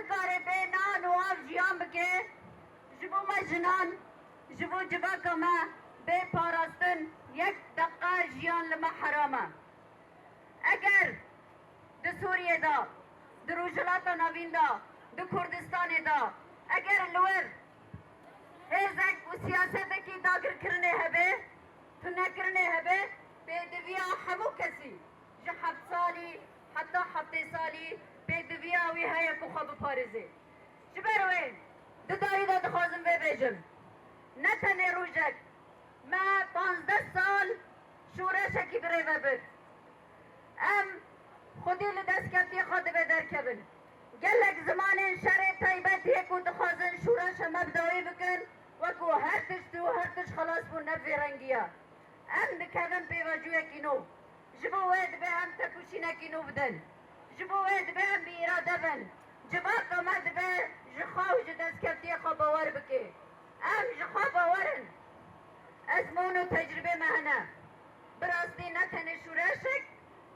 nikare bê nan û av jiyan bike ji bo me jinan ji bo civaka me bê parastin yek deqa jiyan li me heram e. Eger di Sûriyê da, di Rojhilata Navîn da, di Kurdistanê da eger li wir hêzek û siyasetekî dagirkirinê hebe, tunekirinê hebe, pêdiviya hemû kesî ji 7 salî heta 7 salî pêdiviya wî heye ku xwe biparêze. Ji ber wê di dayî de dixwazim vê bêjim, ne tenê rojek me 15 sal şûreşekî birêve bir. Em xwedî li destkeftiyê xwe divê derkevin. Gelek zimanên şerê taybetiyê ku dixwazin şûreşa me bi dawî bikin wekû her tişt û her tişt xelas bû nevê rengiya. Em dikevin pêvecûyekî nû. Ji bo wê dibe em tepûşînekî nû bidin. Ji bo wê dibe em bi îrade bin. Civaka me dibe ji xwe û ji destkeftiyê xwe bawer bike. Em ji xwe bawerin. Ezmûn û tecrübê me hene. Bi rastî ne tenê şûreşek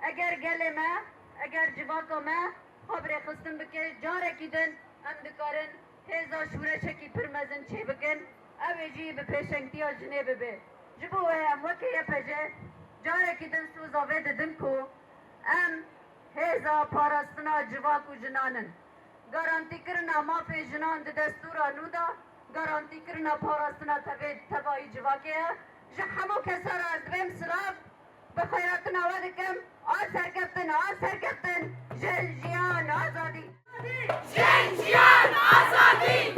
eger gelê me, eger civaka me xwe birêxistin bike, carekî din em dikarin hêza şûreşekî pir mezin çê bikin, ew ê jî bi pêşengtiya jinê bibe. Ji bo wê em wekî YPJ carekî din sûza vê didin ku em hêza parastina civak û jinanin. Garantîkirina mafê jinan di destûra nû da, garantîkirina parastina tevayî civakê ye. Ji hemû kesan re ez dibêm silav, bi xeyratina we dikim, a serkeftin, a serkeftin, jin jiyan azadî. Jin jiyan azadî!